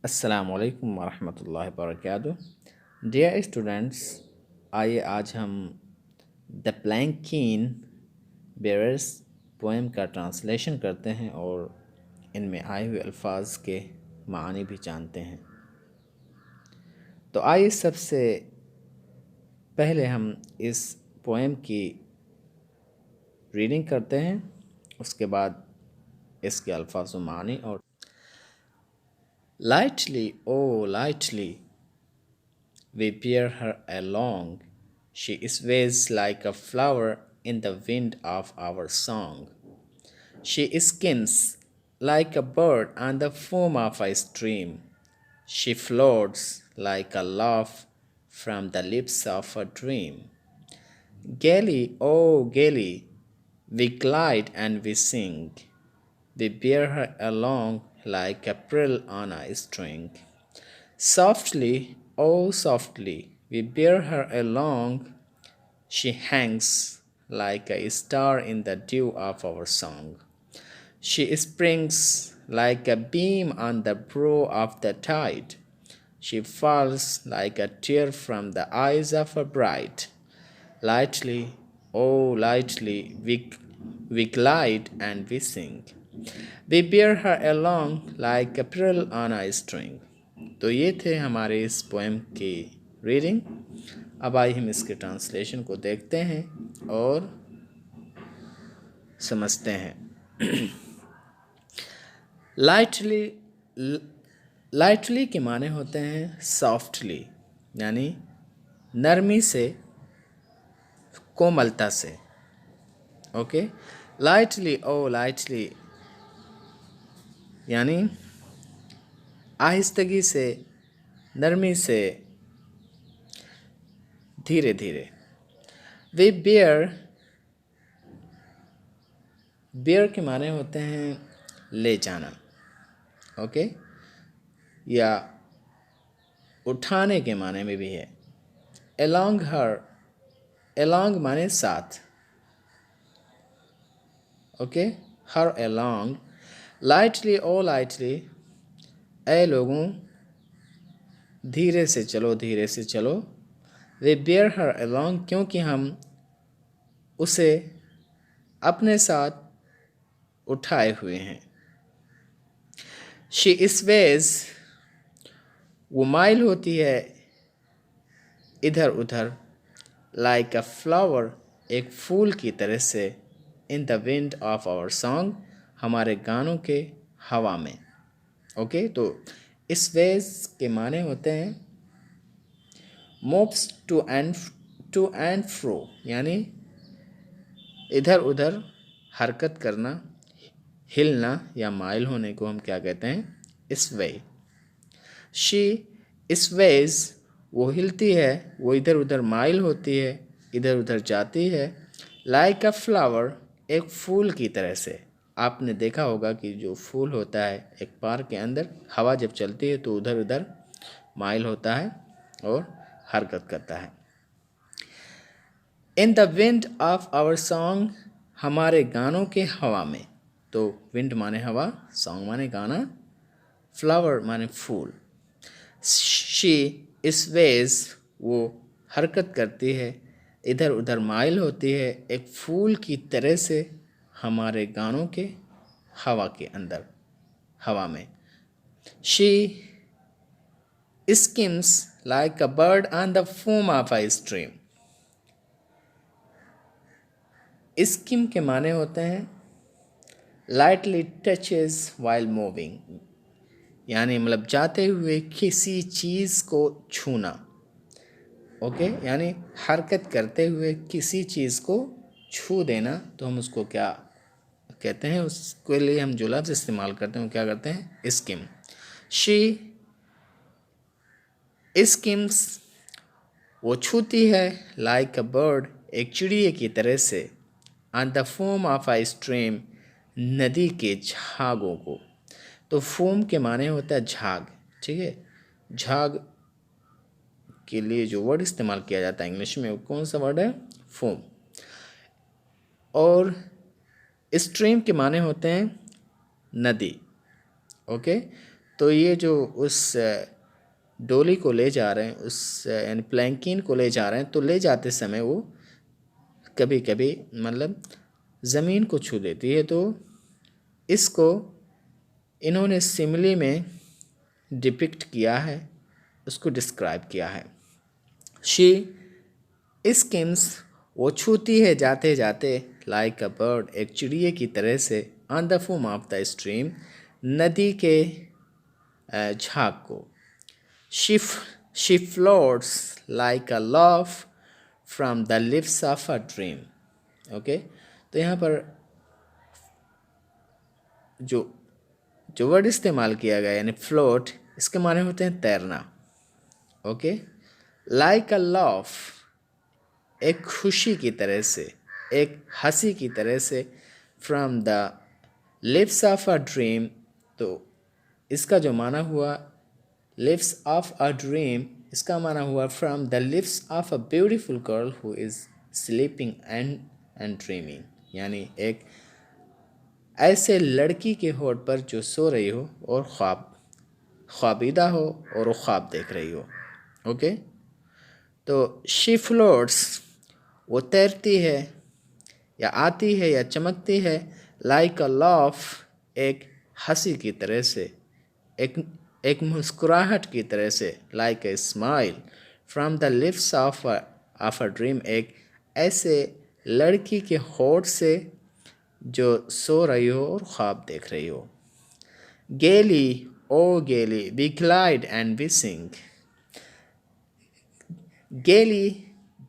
अस्सलाम वालेकुम वरहमतुल्लाहि वबरकातुहू। डियर स्टूडेंट्स, आइए आज हम द प्लैंकीन बेयर्स पोएम का ट्रांसलेशन करते हैं और इनमें आए हुए अल्फाज के मानी भी जानते हैं। तो आइए सबसे पहले हम इस पोएम की रीडिंग करते हैं, उसके बाद इसके अल्फाज व मानी। और lightly, oh lightly, we bear her along. She sways like a flower in the wind of our song. She skims like a bird on the foam of a stream. She floats like a laugh from the lips of a dream. Gaily, oh gaily, we glide and we sing. We bear her along like April on a string. Softly, oh softly, we bear her along. She hangs like a star in the dew of our song. She springs like a beam on the brow of the tide. She falls like a tear from the eyes of a bride. Lightly, oh lightly, we glide and we sing. We bear her along like April on a string. तो ये थे हमारे इस poem की reading. अब आइए हम इसके ट्रांसलेशन को देखते हैं और समझते हैं। लाइटली, लाइटली के माने होते हैं सॉफ्टली, यानी नरमी से, कोमलता से। ओके, लाइटली, ओ लाइटली यानी आहिस्तगी से, नरमी से, धीरे धीरे। वी बियर के माने होते हैं ले जाना, ओके, या उठाने के माने में भी है। along her, along माने साथ, okay, her along। lightly, oh lightly, ऐ लोगों धीरे से चलो, धीरे से चलो। we bear her along, क्योंकि हम उसे अपने साथ उठाए हुए हैं। she sways, वो माइल होती है इधर उधर, like a flower, एक फूल की तरह से, in the wind of our song, हमारे गानों के हवा में। ओके, तो sways के माने होते हैं moves to and fro, यानी इधर उधर हरकत करना, हिलना या माइल होने को हम क्या कहते हैं? sway। she sways, वो हिलती है, वो इधर उधर माइल होती है, इधर उधर जाती है। like a flower, एक फूल की तरह से। आपने देखा होगा कि जो फूल होता है एक पार्क के अंदर, हवा जब चलती है तो उधर उधर माइल होता है और हरकत करता है। In the wind of our song, हमारे गानों के हवा में। तो विंड माने हवा, सॉन्ग माने गाना, फ्लावर माने फूल। शी स्वेज, वो हरकत करती है, इधर उधर माइल होती है, एक फूल की तरह से हमारे गानों के हवा के अंदर, हवा में। She skims like a bird on the foam of a stream। Scheme के माने होते हैं lightly touches while moving, यानी मतलब जाते हुए किसी चीज़ को छूना। ओके, यानी हरकत करते हुए किसी चीज़ को छू देना, तो हम उसको क्या कहते हैं? उसके लिए हम जो लफ्ज़ इस्तेमाल करते हैं वो क्या करते हैं? स्किम। शी स्किम्स, वो छूती है, लाइक अ बर्ड, एक चिड़िए की तरह से, on the foam of a stream, नदी के झागों को। तो फोम के माने होता है झाग, ठीक है। झाग के लिए जो वर्ड इस्तेमाल किया जाता है इंग्लिश में, वो कौन सा वर्ड है? फोम। और स्ट्रीम के माने होते हैं नदी, ओके। तो ये जो उस डोली को ले जा रहे हैं, उस यानी प्लैंकिन को ले जा रहे हैं, तो ले जाते समय वो कभी कभी मतलब ज़मीन को छू देती है। तो इसको इन्होंने सिमिली में डिपिक्ट किया है, उसको डिस्क्राइब किया है। शी स्किम्स, वो छूती है जाते जाते, लाइक अ बर्ड, एक चिड़िए की तरह से, on the foam of the stream, नदी के झाग को। She floats like a love from the lips of a dream. Okay, तो यहाँ पर जो जो वर्ड इस्तेमाल किया गया यानी फ्लोट, इसके माने होते हैं तैरना। ओके, लाइक अ लव, एक खुशी की तरह से, एक हंसी की तरह से, from the lips of a dream, तो इसका जो माना हुआ लिप्स ऑफ अ ड्रीम, इसका माना हुआ from the lips of a beautiful girl who is sleeping and dreaming, यानी एक ऐसे लड़की के होठ पर जो सो रही हो और ख्वाबीदा हो और वो ख्वाब देख रही हो। ओके, तो शी फ्लोट्स, वो तैरती है या आती है या चमकती है, लाइक अ लव, एक हंसी की तरह से, एक एक मुस्कुराहट की तरह से, like a smile from the lips of a dream, एक ऐसे लड़की के होठ से जो सो रही हो और ख्वाब देख रही हो। Gaily, O gaily, we glide and we sing. Gaily,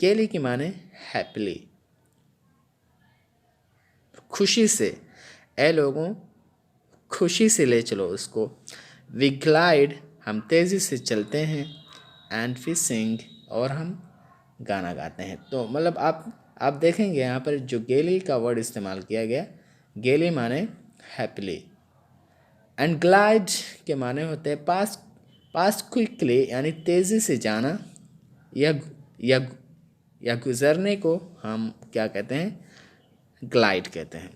gaily के माने हैप्पीली, खुशी से। ए लोगों, खुशी से ले चलो उसको। वी ग्लाइड, हम तेज़ी से चलते हैं, एंड वी सिंग, और हम गाना गाते हैं। तो मतलब आप देखेंगे यहाँ पर जो गेली का वर्ड इस्तेमाल किया गया, गेली माने हैप्पीली, एंड ग्लाइड के माने होते हैं पास क्विकली, यानी तेज़ी से जाना, या या या गुज़रने को हम क्या कहते हैं, ग्लाइड कहते हैं।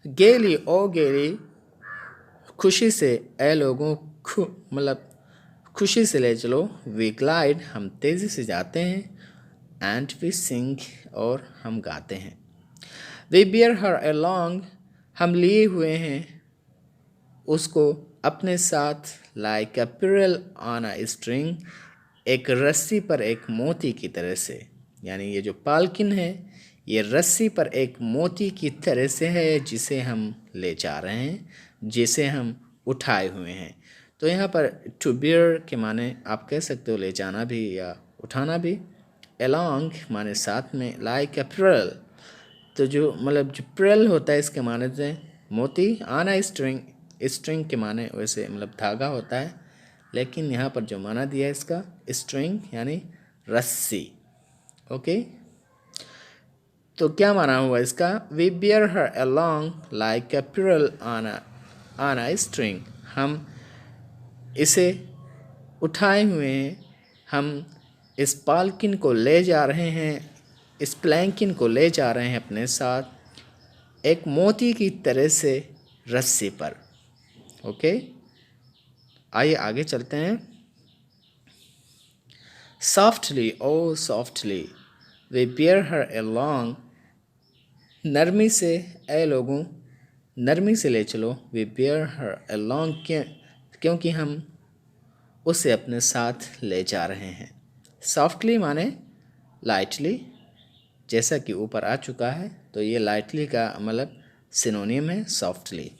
गेली, ओ गेली, खुशी से, ए लोगों, मतलब खुशी से ले चलो। वी ग्लाइड, हम तेज़ी से जाते हैं, एंड वी सिंग, और हम गाते हैं। वी बियर हर अलॉन्ग, हम लिए हुए हैं उसको अपने साथ, like a pearl on a string, एक रस्सी पर एक मोती की तरह से, यानी ये जो पालकिन है ये रस्सी पर एक मोती की तरह से है, जिसे हम ले जा रहे हैं, जिसे हम उठाए हुए हैं। तो यहाँ पर टू बियर के माने आप कह सकते हो ले जाना भी या उठाना भी। along माने साथ में, लाइक अ pearl, तो जो मतलब जो pearl होता है इसके माने से मोती, आना स्ट्रिंग, स्ट्रिंग के माने वैसे मतलब धागा होता है, लेकिन यहाँ पर जो माना दिया है इसका स्ट्रिंग यानी रस्सी। ओके, तो क्या माना हुआ इसका, we bear her along like a pearl on a string, हम इसे उठाए हुए हैं, हम इस पालकिन को ले जा रहे हैं, इस प्लैंकिन को ले जा रहे हैं अपने साथ एक मोती की तरह से रस्सी पर। ओके, आइए आगे चलते हैं। Softly, O softly, we bear her along, नरमी से, ए लोगों, नरमी से ले चलो। वी बियर हर along, क्योंकि हम उसे अपने साथ ले जा रहे हैं। सॉफ्टली माने लाइटली, जैसा कि ऊपर आ चुका है, तो ये लाइटली का मतलब सिनोनियम है softly.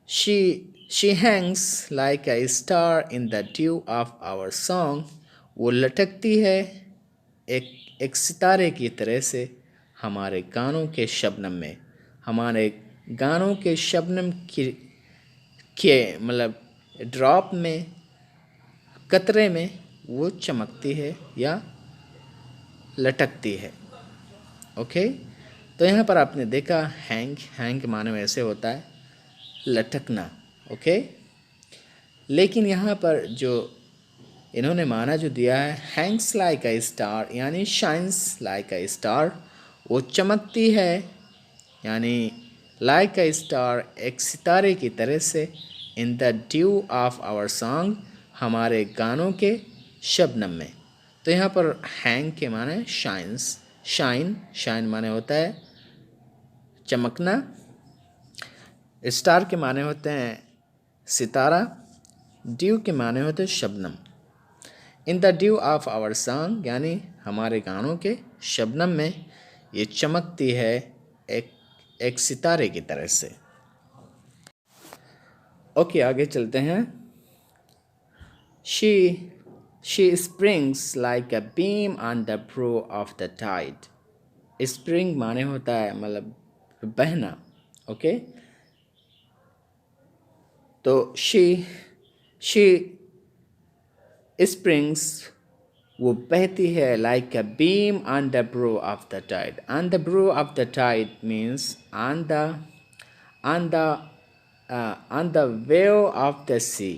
She hangs like a star in the dew of our song, वो लटकती है एक सितारे की तरह से हमारे गानों के शबनम में, हमारे गानों के शबनम के मतलब ड्रॉप में, कतरे में वो चमकती है या लटकती है। ओके, तो यहाँ पर आपने देखा हैंग माने में ऐसे होता है लटकना। ओके, लेकिन यहाँ पर जो इन्होंने माना जो दिया है हैंग्स लाइक अ स्टार, यानी शाइन्स लाइक अ स्टार, वो चमकती है यानी लाइक अ स्टार, एक सितारे की तरह से, in the dew of our song, हमारे गानों के शबनम में। तो यहाँ पर हैंग के माने शाइन्स, शाइन, शाइन माने होता है चमकना, स्टार के माने होते हैं सितारा, ड्यू के माने होते हैं शबनम। In the dew of our song यानी हमारे गानों के शबनम में ये चमकती है एक एक सितारे की तरह से। ओके, आगे चलते हैं। She she springs like a beam on the brow of the tide. Spring माने होता है मतलब बहना। ओके, तो शी स्प्रिंग्स, वो बहती है, like a beam on the brow of the tide. On the brow of the tide means on the on the wave of the sea,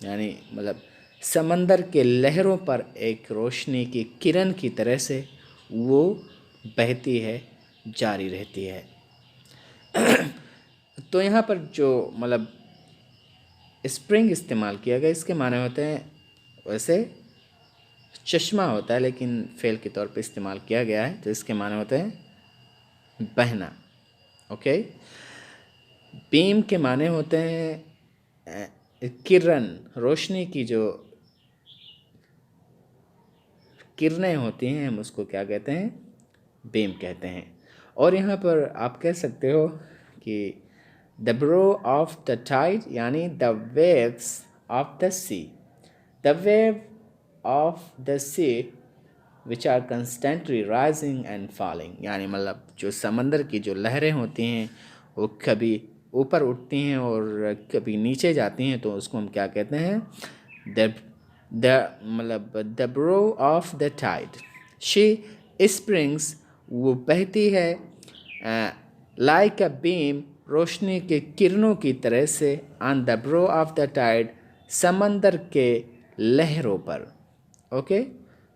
यानी मतलब समंदर के लहरों पर एक रोशनी की किरण की तरह से वो बहती है, जारी रहती है। तो यहाँ पर जो मतलब स्प्रिंग इस्तेमाल किया गया, इसके माने होते हैं, वैसे चश्मा होता है लेकिन फेल के तौर पे इस्तेमाल किया गया है, तो इसके माने होते हैं बहना। ओके, बीम के माने होते हैं किरण, रोशनी की जो किरणें होती हैं हम उसको क्या कहते हैं, बीम कहते हैं। और यहाँ पर आप कह सकते हो कि the brow of the tide यानी the waves of the sea, the wave of the sea which are constantly rising and falling, यानी मतलब जो समंदर की जो लहरें होती हैं वो कभी ऊपर उठती हैं और कभी नीचे जाती हैं, तो उसको हम क्या कहते हैं, द मतलब the brow of the tide. She springs, वो बहती है, लाइक अ बीम, रोशनी के किरणों की तरह से, on the brow of the tide, समंदर के लहरों पर। Okay,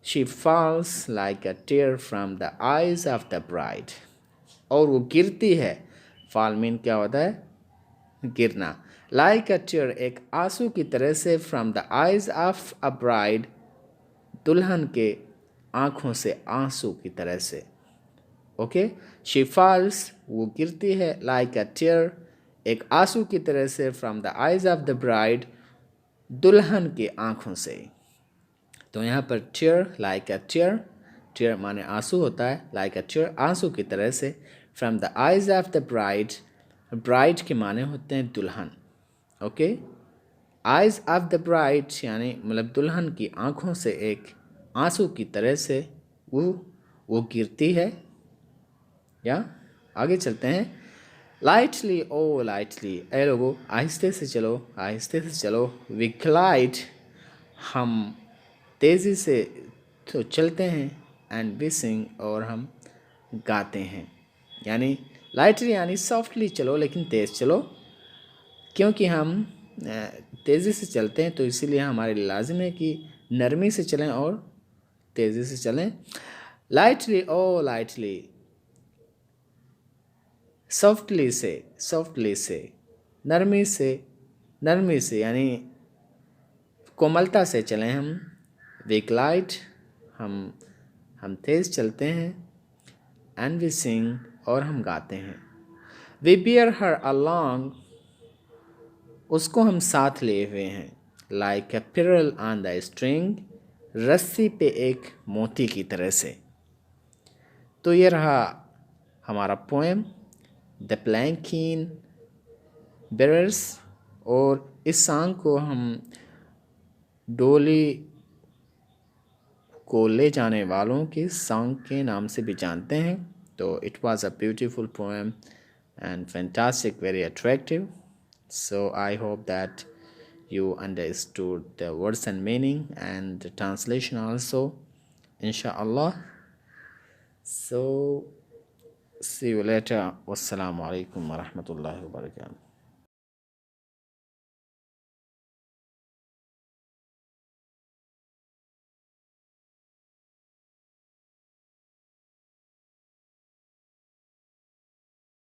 she falls like a tear from the eyes of the bride, और वो गिरती है, फॉल मीन क्या होता है, गिरना, लाइक अ टीयर, एक आंसू की तरह से, from the eyes of a bride, दुल्हन के आँखों से आंसू की तरह से। ओके, शी फॉल्स, वो गिरती है, लाइक अ टीयर, एक आंसू की तरह से, from the eyes of the bride, दुल्हन की आँखों से। तो यहाँ पर tear, like a tear, tear माने आंसू होता है, लाइक अ टीयर, आंसू की तरह से, from the eyes of the bride, bride के माने होते हैं दुल्हन। Okay, eyes of the bride यानी मतलब दुल्हन की आँखों से एक आंसू की तरह से वो गिरती है। या आगे चलते हैं। लाइटली, ओ लाइटली, ए लोगो आहिस्ते से चलो, आहिस्ते से चलो। वी ग्लाइड, हम तेज़ी से तो चलते हैं, एंड वी सिंग, और हम गाते हैं। यानी लाइटली यानी सॉफ्टली चलो लेकिन तेज़ चलो, क्योंकि हम तेज़ी से चलते हैं तो इसीलिए हमारे लाजिम है कि नरमी से चलें और तेज़ी से चलें। लाइटली, ओ लाइटली, सॉफ्टली से, सॉफ्टली से, नरमी से, नरमी से यानी कोमलता से चलें हम। वी ग्लाइड, हम तेज़ चलते हैं, एंड वी सिंग, और हम गाते हैं। वी बियर हर अलॉन्ग, उसको हम साथ लिए हुए हैं, like a pearl on the string, रस्सी पे एक मोती की तरह से। तो ये रहा हमारा पोएम द प्लैंकीन बेरर्स, और इस सॉन्ग को हम डोली को ले जाने वालों के सॉन्ग के नाम से भी जानते हैं। तो it was a beautiful poem and fantastic, very attractive. So I hope that you understood the words and meaning and the translation also, inshallah. So see you later. Wassalamu alaikum wa rahmatullahi wa barakatuh.